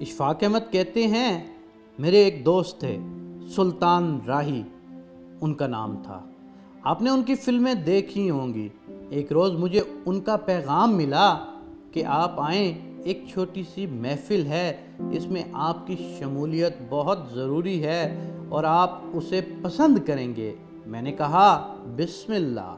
اشفاق احمد کہتے ہیں میرے ایک دوست تھے سلطان راہی ان کا نام تھا۔ آپ نے ان کی فلمیں دیکھی ہوں گی۔ ایک روز مجھے ان کا پیغام ملا کہ آپ آئیں، ایک چھوٹی سی محفل ہے، اس میں آپ کی شمولیت بہت ضروری ہے اور آپ اسے پسند کریں گے۔ میں نے کہا بسم اللہ۔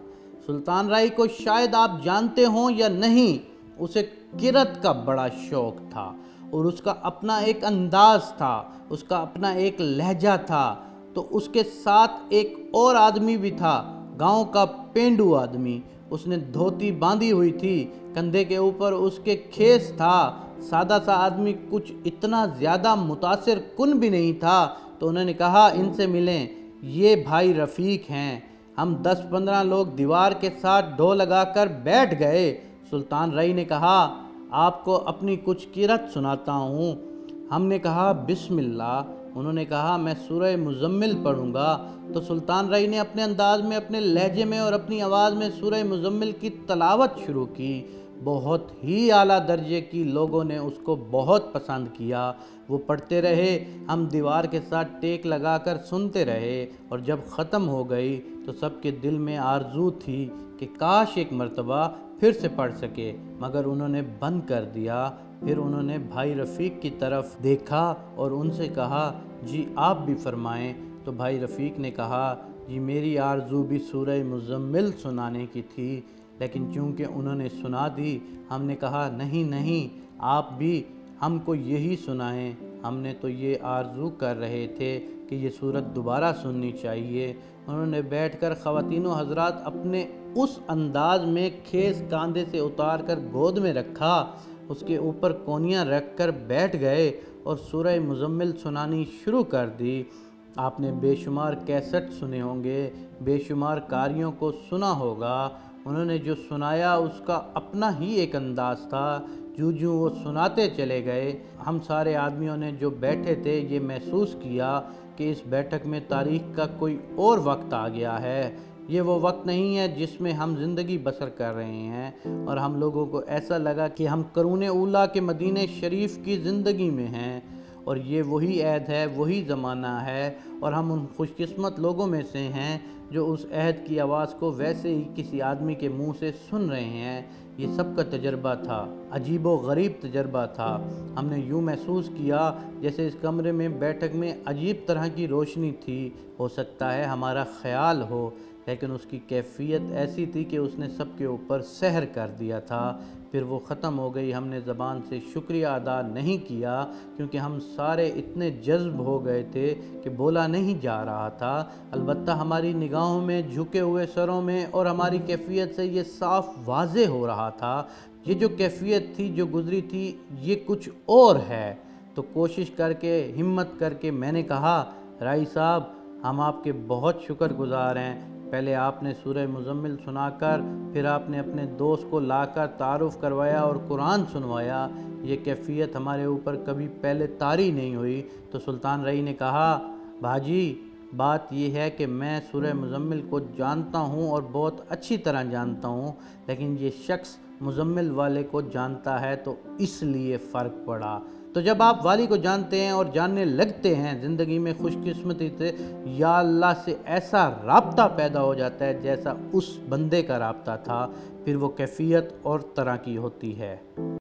سلطان راہی کو شاید آپ جانتے ہوں یا نہیں، اسے کرت کا بڑا شوق تھا اور اس کا اپنا ایک انداز تھا، اس کا اپنا ایک لہجہ تھا۔ تو اس کے ساتھ ایک اور آدمی بھی تھا، گاؤں کا پینڈو آدمی۔ اس نے دھوتی باندھی ہوئی تھی، کندھے کے اوپر اس کے کھیس تھا۔ سادہ سا آدمی، کچھ اتنا زیادہ متاثر کن بھی نہیں تھا۔ تو انہوں نے کہا ان سے ملیں، یہ بھائی رفیق ہیں۔ ہم 10-15 لوگ دیوار کے ساتھ ڈھول لگا کر بیٹھ گئے۔ سلطان راہی نے کہا آپ کو اپنی کچھ کرت سناتا ہوں۔ ہم نے کہا بسم اللہ۔ انہوں نے کہا میں سورہ مزمل پڑھوں گا۔ تو سلطان راہی نے اپنے انداز میں، اپنے لہجے میں اور اپنی آواز میں سورہ مزمل کی تلاوت شروع کی۔ بہت ہی اعلیٰ درجے کی لوگوں نے اس کو بہت پسند کیا۔ وہ پڑھتے رہے، ہم دیوار کے ساتھ ٹیک لگا کر سنتے رہے، اور جب ختم ہو گئی تو سب کے دل میں آرزو تھی کہ کاش ایک مرتبہ پھر سے پڑھ سکے، مگر انہوں نے بند کر دیا۔ پھر انہوں نے بھائی رفیق کی طرف دیکھا اور ان سے کہا جی آپ بھی فرمائیں۔ تو بھائی رفیق نے کہا جی میری آرزو بھی سورہ مزمل سنانے کی تھی، لیکن چونکہ انہوں نے سنا دی، ہم نے کہا نہیں آپ بھی ہم کو یہی سنائیں، ہم نے تو یہ آرزو کر رہے تھے کہ یہ سورت دوبارہ سننی چاہیے۔ انہوں نے بیٹھ کر خواتین و حضرات اپنے اس انداز میں کھیس کاندھے سے اتار کر گود میں رکھا، اس کے اوپر کونیاں رکھ کر بیٹھ گئے اور سورہ مزمل سنانی شروع کر دی۔ آپ نے بے شمار کیسٹ سنے ہوں گے، بے شمار قاریوں کو سنا ہوگا۔ انہوں نے جو سنایا اس کا اپنا ہی ایک انداز تھا۔ جو وہ سناتے چلے گئے، ہم سارے آدمیوں نے جو بیٹھے تھے یہ محسوس کیا کہ اس بیٹھک میں تاریخ کا کوئی اور وقت آ گیا ہے۔ یہ وہ وقت نہیں ہے جس میں ہم زندگی بسر کر رہے ہیں، اور ہم لوگوں کو ایسا لگا کہ ہم قرون اولیٰ کے مدینہ شریف کی زندگی میں ہیں، اور یہ وہی عہد ہے، وہی زمانہ ہے، اور ہم ان خوش قسمت لوگوں میں سے ہیں جو اس عہد کی آواز کو ویسے ہی کسی آدمی کے منہ سے سن رہے ہیں۔ یہ سب کا تجربہ تھا، عجیب و غریب تجربہ تھا۔ ہم نے یوں محسوس کیا جیسے اس کمرے میں بیٹھک میں عجیب طرح کی روشنی تھی، ہو سکتا ہے ہمارا خیال ہو، لیکن اس کی کیفیت ایسی تھی کہ اس نے سب کے اوپر سحر کر دیا تھا۔ پھر وہ ختم ہو گئی، ہم نے زبان سے شکریہ ادا نہیں کیا کیونکہ ہم سارے اتنے جذب ہو گئے تھے کہ بولا نہیں جا رہا تھا۔ البتہ ہماری نگاہوں میں، جھکے ہوئے سروں میں اور ہماری کیفیت سے یہ صاف واضح ہو رہا تھا یہ جو کیفیت تھی، جو گزری تھی، یہ کچھ اور ہے۔ تو کوشش کر کے، ہمت کر کے میں نے کہا راہی صاحب ہم آپ کے بہت شکر گزار ہیں۔ پہلے آپ نے سورہ مزمل سنا کر، پھر آپ نے اپنے دوست کو لا کر تعارف کروایا اور قرآن سنوایا، یہ کیفیت ہمارے اوپر کبھی پہلے طاری نہیں ہوئی۔ تو سلطان راہی نے کہا بھاجی بات یہ ہے کہ میں سورہ مزمل کو جانتا ہوں اور بہت اچھی طرح جانتا ہوں، لیکن یہ شخص مزمل والے کو جانتا ہے تو اس لیے فرق پڑا۔ تو جب آپ والی کو جانتے ہیں اور جاننے لگتے ہیں، زندگی میں خوش قسمتی سے یا اللہ سے ایسا رابطہ پیدا ہو جاتا ہے جیسا اس بندے کا رابطہ تھا، پھر وہ کیفیت اور طرح کی ہوتی ہے۔